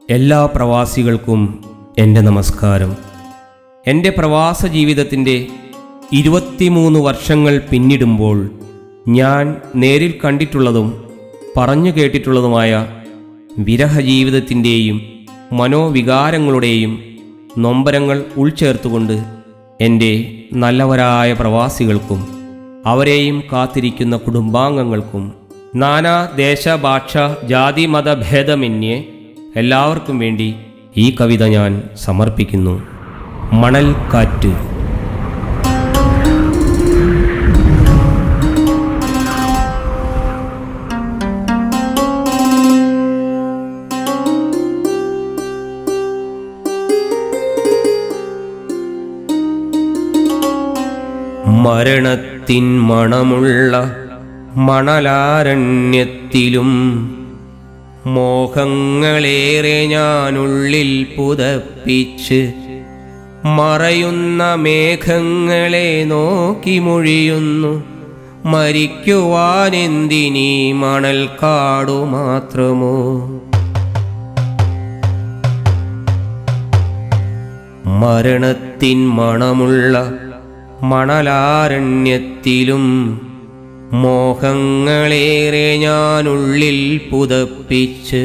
എല്ലാ പ്രവാസികൾക്കും എൻ്റെ നമസ്കാരം. എൻ്റെ പ്രവാസ ജീവിതത്തിൻ്റെ 23 വർഷങ്ങൾ പിന്നിടുമ്പോൾ ഞാൻ നേരിൽ കണ്ടിട്ടുള്ളതും പറഞ്ഞു കേട്ടിട്ടുള്ളതുമായ വിരഹജീവിതത്തിൻ്റെയും മനോവികാരങ്ങളുടെയും നൊമ്പരങ്ങൾ ഉൾച്ചേർത്തുകൊണ്ട് എൻ്റെ നല്ലവരായ പ്രവാസികൾക്കും അവരെയും കാത്തിരിക്കുന്ന കുടുംബാംഗങ്ങൾക്കും നാനാ ദേശ ഭാഷ ജാതി മതഭേദമന്യേ എല്ലാവർക്കും വേണ്ടി ഈ കവിത ഞാൻ സമർപ്പിക്കുന്നു. മണൽക്കാറ്റ്. മരണത്തിൻ മണമുള്ള മണലാരണ്യത്തിലും മോഹങ്ങളേറെ ഞാനുള്ളിൽ പുതപ്പിച്ച് മറയുന്ന മേഘങ്ങളെ നോക്കി മൊഴിയുന്നു. മരിക്കുവാനെന്തിനീ മണൽക്കാടു മാത്രമോ? മരണത്തിൻ മണമുള്ള മണലാരണ്യത്തിലും മോഹങ്ങളേറെ ഞാനുള്ളിൽ പുതപ്പിച്ച്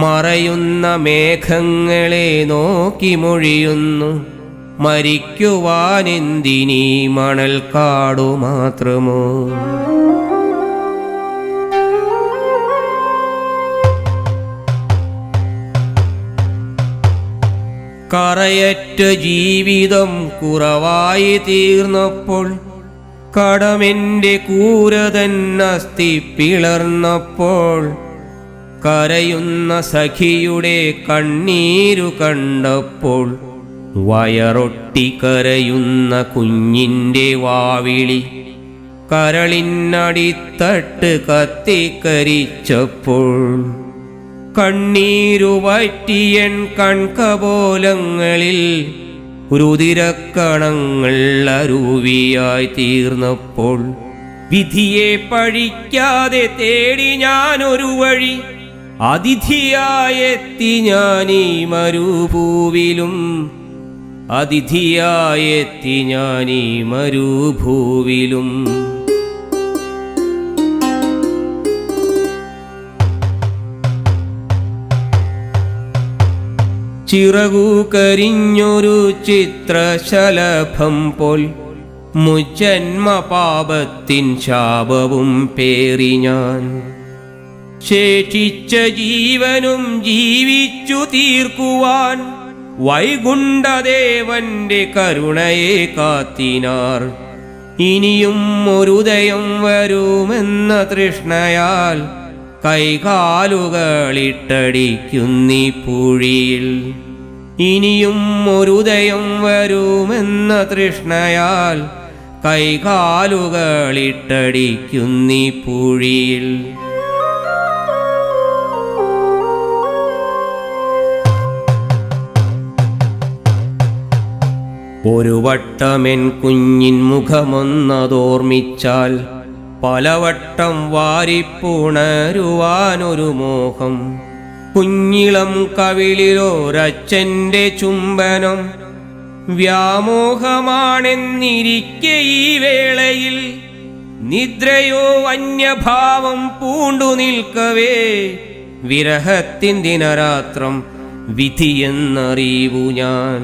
മറയുന്ന മേഘങ്ങളെ നോക്കി മൊഴിയുന്നു. മരിക്കുവാനെന്തിനീ മണൽക്കാടു മാത്രമോ? കറയറ്റ ജീവിതം കുറവായി തീർന്നപ്പോൾ, കടമെൻ്റെ കൂര തന്നസ്തി പിളർന്നപ്പോൾ, കരയുന്ന സഖിയുടെ കണ്ണീരു കണ്ടപ്പോൾ, വയറൊട്ടി കരയുന്ന കുഞ്ഞിൻ്റെ വാവിളി കരളിനടിത്തട്ട് കത്തിക്കരിച്ചപ്പോൾ, കണ്ണീരു വറ്റിയൻ കൺകപോലങ്ങളിൽ രുതിരക്കണങ്ങൾ അരുവിയായി തീർന്നപ്പോൾ, വിധിയെ പഴിക്കാതെ തേടി ഞാനൊരു വഴി, അതിഥിയായെത്തി ഞാനീ മരുഭൂവിലും, അതിഥിയായെത്തി ഞാനീ മരുഭൂവിലും. ചിറകു കരിഞ്ഞൊരു ചിത്രശലഭം പോൽ മുജ്ജന്മ പാപത്തിൻ ശാപവും പേറി ഞാൻ, ശേഷിച്ച ജീവനും ജീവിച്ചു തീർക്കുവാൻ വൈകുണ്ഠദേവന്റെ കരുണയെ കാത്തിനാർ. ഇനിയും ഒരുദയം വരുമെന്ന തൃഷ്ണയാൽ കൈകാലുകളിട്ടടിക്കുന്നീ പൂഴിയിൽ. ഇനിയും ഒരുദയം വരുമെന്ന തൃഷ്ണയാൽ കൈകാലുകളിട്ടടിക്കുന്നീ പൂഴിയിൽ. ഒരു വട്ടമെൻ കുഞ്ഞിൻ മുഖമൊന്നതോർമ്മിച്ചാൽ പലവട്ടം വാരിപ്പുണരുവാനൊരു മോഹം. കുഞ്ഞിളം കവിളിലൊരച്ഛൻ്റെ ചുംബനം വ്യാമോഹമാണെന്നിരിക്കെ ഈ വേളയിൽ, നിദ്രയോ അന്യഭാവം പൂണ്ടു നിൽക്കവേ വിരഹത്തിൻ ദിനരാത്രം വിധിയെന്നറിവു ഞാൻ.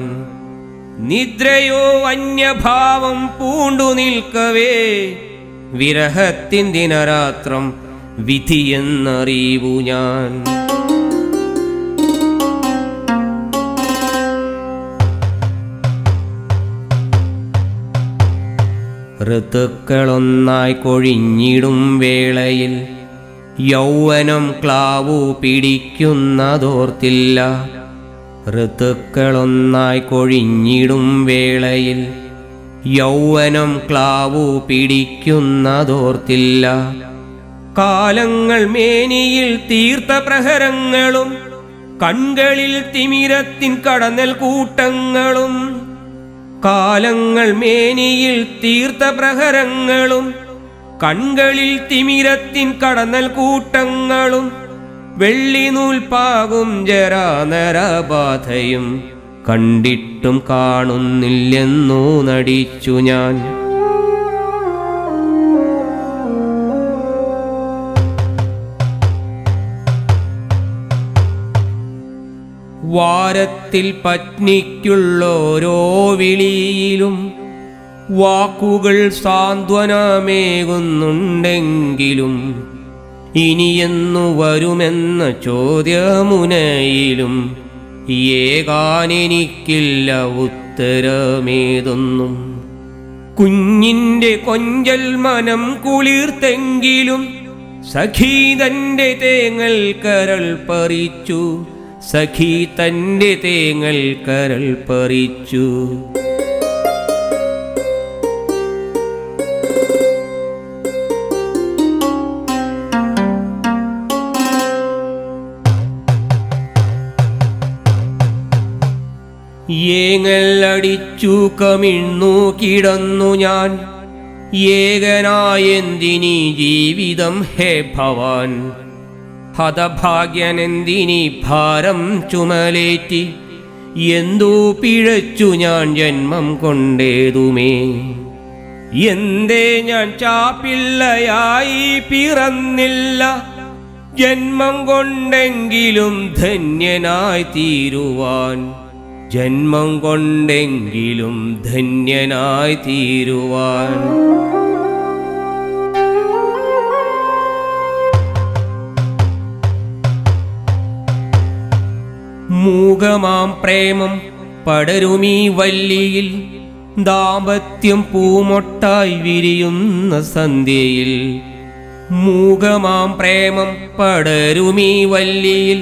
നിദ്രയോ അന്യഭാവം പൂണ്ടു നിൽക്കവേ വിരഹത്തിൻ ദിനരാത്രം വിധിയെന്നറിവു ഞാൻ. ഋതുക്കളൊന്നായി കൊഴിഞ്ഞിടും വേളയിൽ യൗവനം ക്ലാവു പിടിക്കുന്നതോർത്തില്ല. ഋതുക്കളൊന്നായി കൊഴിഞ്ഞിടും വേളയിൽ യൗവനം ക്ലാവു പിടിക്കുന്നതോർത്തില്ല. കാലങ്ങൾ മേനിയിൽ തീർത്ത പ്രഹരങ്ങളും കൺകളിൽ തിമിരത്തിൻ കടന്നൽ കൂട്ടങ്ങളും. കാലങ്ങൾ മേനിയിൽ തീർത്ത പ്രഹരങ്ങളും കൺകളിൽ തിമിരത്തിൻ കടന്നൽ കൂട്ടങ്ങളും. വെള്ളിനൂൽപ്പാകും ജരാനരബാധയും കണ്ടിട്ടും കാണുന്നില്ലെന്നു നടിച്ചു ഞാൻ. വാരത്തിൽ പത്നിക്കുള്ളോരോ വിളിയിലും വാക്കുകൾ സാന്ത്വനമേകുന്നുണ്ടെങ്കിലും ഇനിയെന്നു വരുമെന്ന ചോദ്യമുനയിലും ഏകാനെനിക്കില്ല ഉത്തരമേതൊന്നും. കുഞ്ഞിൻ്റെ കൊഞ്ചൽ മനം കുളിർത്തെങ്കിലും സഖി തൻ്റെ തേങ്ങൽ കരൾ പറിച്ചു, സഖി തൻ്റെ തേങ്ങൽ കരൾ പറിച്ചു. ഏങ്ങലടിച്ചു കമിഴ്ന്നു കിടന്നു ഞാൻ, ഏകനായെന്തിനീ ജീവിതം ഹേ ഭവാൻ. ഹതഭാഗ്യനെന്തിനീ ഭാരം ചുമലേറ്റി, എന്തു പിഴച്ചു ഞാൻ ജന്മം കൊണ്ടേതുമേ. എന്തേ ഞാൻ ചാപ്പിള്ളയായി പിറന്നില്ല, ജന്മം കൊണ്ടെങ്കിലും ധന്യനായി തീരുവാൻ, ജന്മം കൊണ്ടെങ്കിലും ധന്യനായി തീരുവാൻ. മൂകമാം പ്രേമം പടരുമീ വല്ലിയിൽ, ദാമ്പത്യം പൂമൊട്ടായി വിരിയുന്ന സന്ധ്യയിൽ. മൂകമാം പ്രേമം പടരുമീ വല്ലിയിൽ,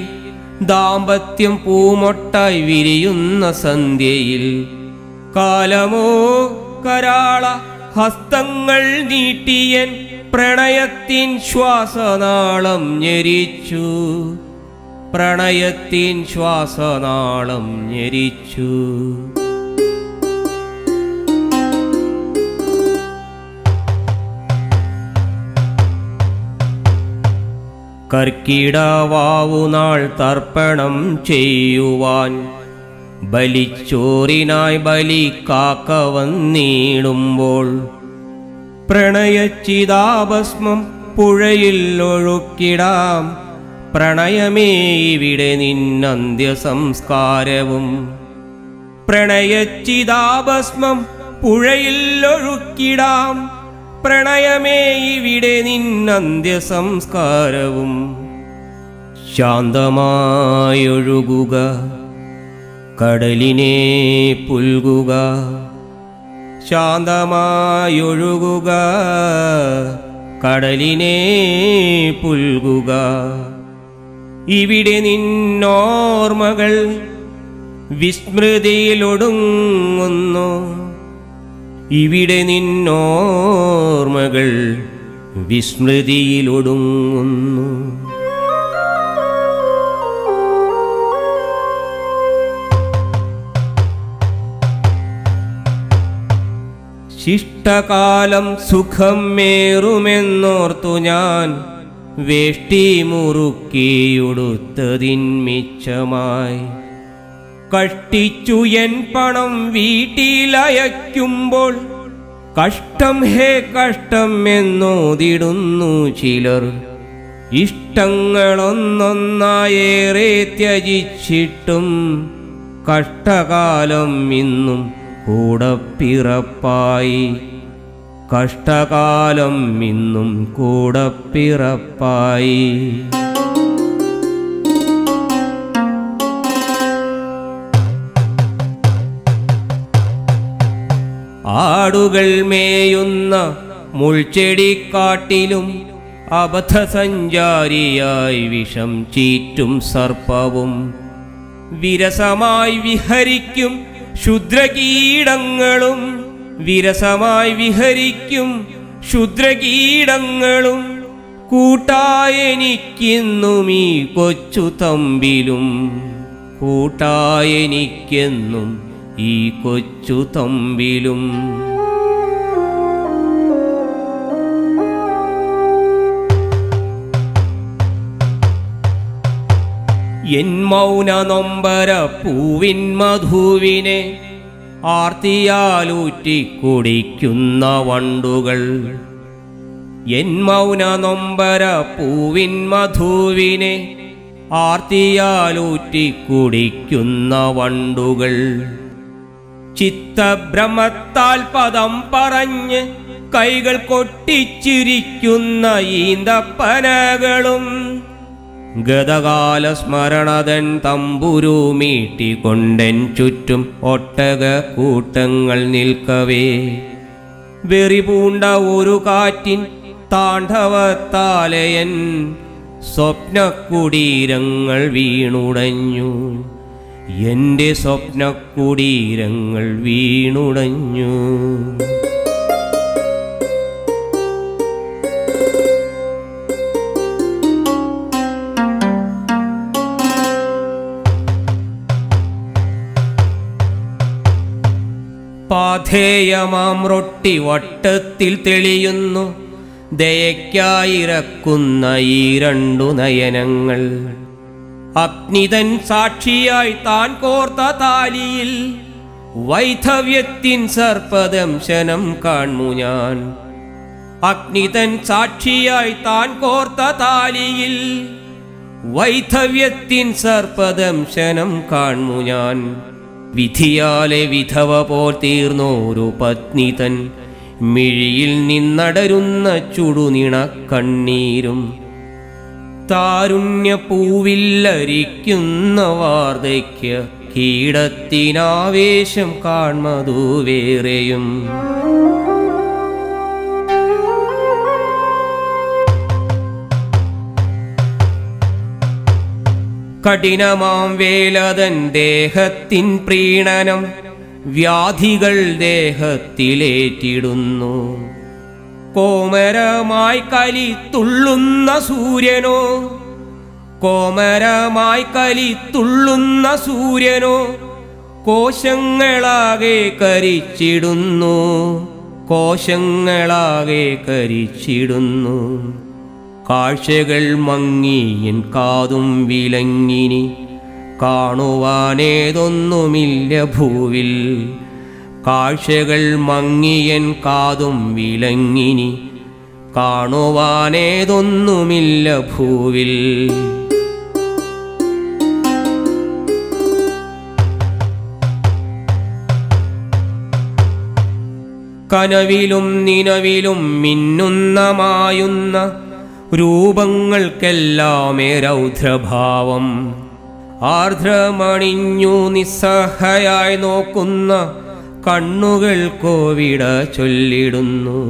ദാമ്പത്യം പൂമൊട്ടായി വിരിയുന്ന സന്ധ്യയിൽ. കാലമോ കരാള ഹസ്തങ്ങൾ നീട്ടിയൻ പ്രണയത്തിൻ ശ്വാസനാളം ഞെരിച്ചു, പ്രണയത്തിൻ ശ്വാസനാളം ഞെരിച്ചു. കർക്കിടവാവുനാൾ തർപ്പണം ചെയ്യുവാൻ, ബലിച്ചോറിനായി ബലിക്കാക്ക വന്നിടുമ്പോൾ, പ്രണയച്ചിതാഭസ്മം പുഴയിൽ ഒഴുക്കിടാം, പ്രണയമേ ഇവിടെ നിന്നന്ത്യസംസ്കാരവും. പ്രണയച്ചിതാഭസ്മം പുഴയിൽ ഒഴുക്കിടാം, പ്രണയമേ ഇവിടെ നിന്നന്ത്യസംസ്കാരവും. ശാന്തമായൊഴുകുക കടലിനെ പുൽകുക, ശാന്തമായൊഴുകുക കടലിനെ പുൽകുക. ഇവിടെ നിന്നോർമ്മകൾ വിസ്മൃതിയിലൊടുങ്ങുന്നു, ഇവിടെ നിന്നോർമ്മകൾ വിസ്മൃതിയിലൊടുങ്ങുന്നു. ശിഷ്ടകാലം സുഖം മേറുമെന്നോർത്തു ഞാൻ, വേഷ്ടി മുറുക്കിയുടുത്തതിന്മിച്ചമായി. കഷ്ടിച്ചു എൻ പണം വീട്ടിലയക്കുമ്പോൾ, കഷ്ടം ഹേ കഷ്ടം എന്നോതിടുന്നു ചിലർ. ഇഷ്ടങ്ങളൊന്നൊന്നായേറെ ത്യജിച്ചിട്ടും കഷ്ടകാലം ഇന്നും കൂടപ്പിറപ്പായി, കഷ്ടകാലം ഇന്നും കൂടപ്പിറപ്പായി. ആടുകൾ മേയുന്ന മുൾച്ചെടിക്കാട്ടിലും അബദ്ധസഞ്ചാരിയായി വിഷം ചീറ്റും സർപ്പവും, വിരസമായി വിഹരിക്കും ക്ഷുദ്രകീടങ്ങളും, വിരസമായി വിഹരിക്കും ക്ഷുദ്രകീടങ്ങളും. കൂട്ടായെനിക്കെന്നും ഈ കൊച്ചു തമ്പിലും, കൂട്ടായെനിക്കെന്നും ഈ കൊച്ചു തമ്പിലും. എൻ മൗന നൊമ്പര പൂവിൻ മധുവിനെ ആർത്തിയാലൂറ്റി കുടിക്കുന്ന വണ്ടുകൾ. എൻ മൗന നൊമ്പര പൂവിൻ മധുവിനെ ആർത്തിയാലൂറ്റി കുടിക്കുന്ന വണ്ടുകൾ. ചിത്തഭ്രമത്താൽ പദം പറഞ്ഞ് കൈകൾ കൊട്ടിച്ചിരിക്കുന്ന ഈന്തപ്പനകളും ഗതകാല സ്മരണതൻ തമ്പുരു മീട്ടിക്കൊണ്ടെൻ ചുറ്റും ഒട്ടക കൂട്ടങ്ങൾ നിൽക്കവേ വെറിപൂണ്ട ഒരു കാറ്റിൻ താണ്ഡവത്താലയൻ സ്വപ്നക്കുടീരങ്ങൾ വീണുടഞ്ഞു. എൻ്റെ സ്വപ്നക്കുടീരങ്ങൾ വീണുടഞ്ഞു. പാഥേയമാം റൊട്ടി വട്ടത്തിൽ തെളിയുന്നു ദയയ്ക്കായിരക്കുന്ന ഈ രണ്ടു നയനങ്ങൾ. അഗ്നിതൻ സാക്ഷിയായി താൻ കോർത്ത താലിയിൽ വൈധവ്യത്തിൻ സർപ്പദംശനം കാൺമു ഞാൻ. അഗ്നിതൻ സാക്ഷിയായി താൻ കോർത്ത താലിയിൽ വൈധവ്യത്തിൻ സർപ്പദംശനം കാൺമു ഞാൻ. വിധിയാലെ വിധവ പോൽ തീർന്നോരു പത്നി തൻ മിഴിയിൽ നിന്നടരുന്ന ചുടുനിണ കണ്ണീരും താരുണ്യ പൂവില്ലരിക്കുന്ന വാർദ്ധക്യ കീടത്തിനാവേശം കാൺമതു വേറെയും. കഠിനമാം വേലതൻ ദേഹത്തിൻ പ്രീണനം വ്യാധികൾ ദേഹത്തിലേറ്റിടുന്നു. കോമരമായി കലിത്തുള്ളുന്ന സൂര്യനോ കോമരമായി കലിത്തുള്ളുന്ന സൂര്യനോ കോശങ്ങളാകെ കരിച്ചിടുന്നു. കോശങ്ങളാകെ കരിച്ചിടുന്നു. കാഴ്ചകൾ മങ്ങിയൻ കാതും വിലങ്ങിനി കാണുവാനേതൊന്നുമില്ല ഭൂവിൽ. കാഴ്ചകൾ മങ്ങിയൻ കാതും വിലങ്ങിനി കാണുവാനേതൊന്നുമില്ല ഭൂവിൽ. കനവിലും നിനവിലും മിന്നുന്ന മായുന്ന രൂപങ്ങൾക്കെല്ലാമേ രൗദ്രഭാവം. ആർദ്രമണിഞ്ഞു നിസ്സഹായായി നോക്കുന്ന കണ്ണുകൾക്കോവിട ചൊല്ലിടുന്നു.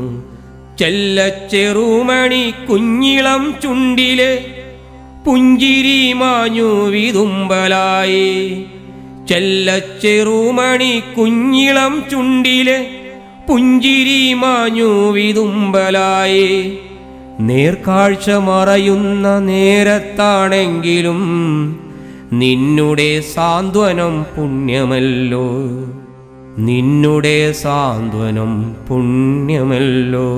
ചെല്ലച്ചെറുമണി കുഞ്ഞിളം ചുണ്ടിലെ പുഞ്ചിരി മാഞ്ഞു വിതുമ്പലായി. ചെല്ലച്ചെറുമണി കുഞ്ഞിളം ചുണ്ടിലെ പുഞ്ചിരി മാഞ്ഞു വിതുമ്പലായി. നേർക്കാഴ്ച മറയുന്ന നേരത്താണെങ്കിലും നിന്നുടെ സാന്ത്വനം പുണ്യമല്ലോ. നിന്നുടെ സാന്ത്വനം പുണ്യമല്ലോ.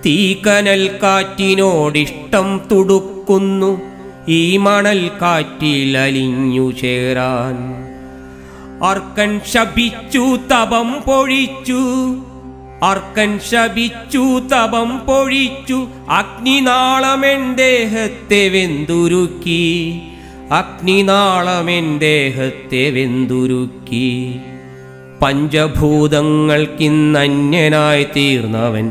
തീക്കനൽ കാറ്റിനോടിഷ്ടം തുടുക്കുന്നു ഈ മണൽ കാറ്റിൽ അലിഞ്ഞു ചേരാൻ. അർക്കൻ ശപിച്ചു തപം പൊഴിച്ചു. അർക്കൻ ശപിച്ചു തപം പൊഴിച്ചു. അഗ്നിനാളമെൻ ദേഹത്തെ വെന്തുരുക്കി. അഗ്നിനാളമെൻ ദേഹത്തെ വെന്തുരുക്കി. പഞ്ചഭൂതങ്ങൾക്കിന്നന്യനായി തീർന്നവൻ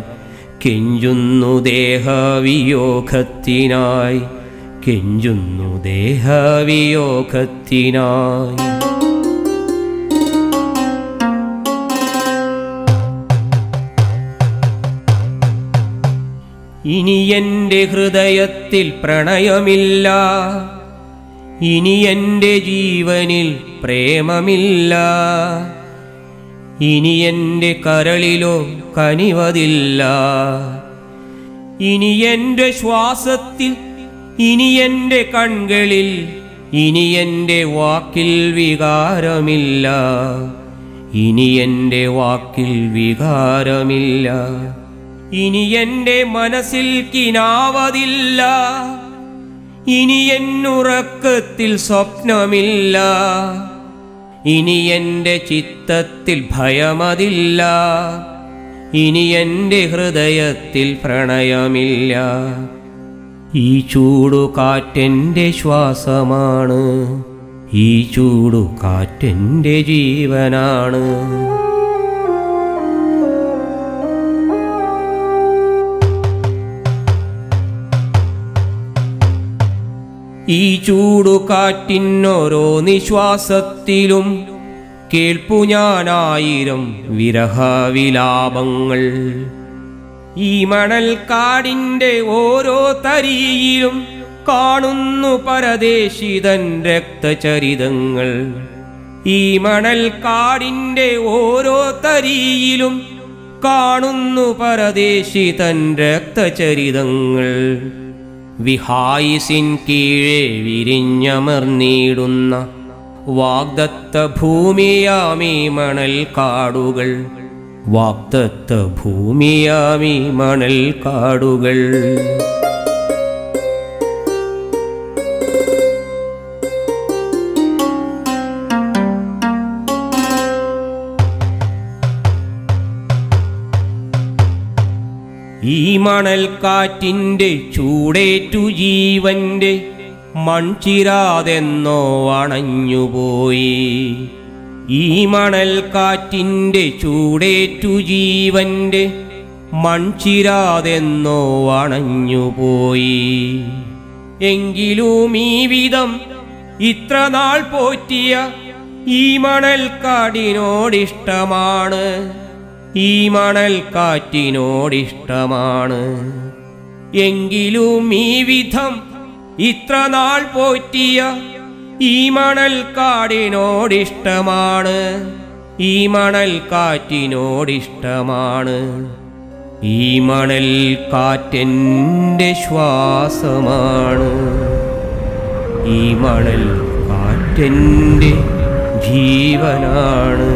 കെഞ്ചുന്നു ദേഹവിയോഗത്തിനായി. കെഞ്ചുന്നു ദേഹവിയോഗത്തിനായി. ഇനി എൻ്റെ ഹൃദയത്തിൽ പ്രണയമില്ല. ഇനി എൻ്റെ ജീവനിൽ പ്രേമമില്ല. ഇനി എൻ്റെ കരളിലോ കനിവതില്ല. ഇനി എൻ്റെ ശ്വാസത്തിൽ, ഇനി എൻ്റെ കൺകളിൽ, ഇനി എൻ്റെ വാക്കിൽ വികാരമില്ല. ഇനി എൻ്റെ വാക്കിൽ വികാരമില്ല, ഇനി എൻ്റെ മനസ്സിൽ കിനാവതില്ല, ഇനി എന്നുറക്കത്തിൽ സ്വപ്നമില്ല, ഇനി എൻ്റെ ചിത്തത്തിൽ ഭയമതില്ല, ഇനി എൻ്റെ ഹൃദയത്തിൽ പ്രണയമില്ല. ഈ ചൂടുകാറ്റെൻ്റെ ശ്വാസമാണ്, ഈ ചൂടുകാറ്റെൻ്റെ ജീവനാണ്. ഈ ചൂടുകാറ്റിനോരോ നിശ്വാസത്തിലും കേൾപ്പു ഞാനായിരം വിരഹവിലാപങ്ങൾ. ഈ മണൽക്കാടിൻ്റെ ഓരോ തരിയിലും കാണുന്നു പരദേശിതൻ രക്തചരിതങ്ങൾ. ഈ മണൽക്കാടിൻ്റെ ഓരോ തരിയിലും കാണുന്നു പരദേശിതൻ രക്തചരിതങ്ങൾ. വിഹായിസിൻ കീഴെ വിരിഞ്ഞമർന്നിടുന്ന വാഗ്ദത്ത ഭൂമിയാമീ മണൽക്കാടുകൾ, വാഗ്ദത്ത ഭൂമിയാമീ മണൽക്കാടുകൾ. ഈ മണൽക്കാറ്റിൻ്റെ ചൂടേറ്റു ജീവന്റെ മൺചിരാതെന്നോ അണഞ്ഞുപോയി. ഈ മണൽക്കാറ്റിൻ്റെ ചൂടേറ്റു ജീവന്റെ മൺചിരാതെന്നോ അണഞ്ഞുപോയി. എങ്കിലും ഈ വിധം ഇത്ര നാൾ പോറ്റിയ ഈ മണൽക്കാടിനോടിഷ്ടമാണ്, ഈ മണൽക്കാറ്റിനോടിഷ്ടമാണ്. എങ്കിലും ഈ വിധം ഇത്ര നാൾ പോറ്റിയ ഈ മണൽക്കാടിനോടിഷ്ടമാണ്, ഈ മണൽക്കാറ്റിനോടിഷ്ടമാണ്. ഈ മണൽക്കാറ്റെൻ്റെ ശ്വാസമാണ്, ഈ മണൽക്കാറ്റെൻ്റെ ജീവനാണ്.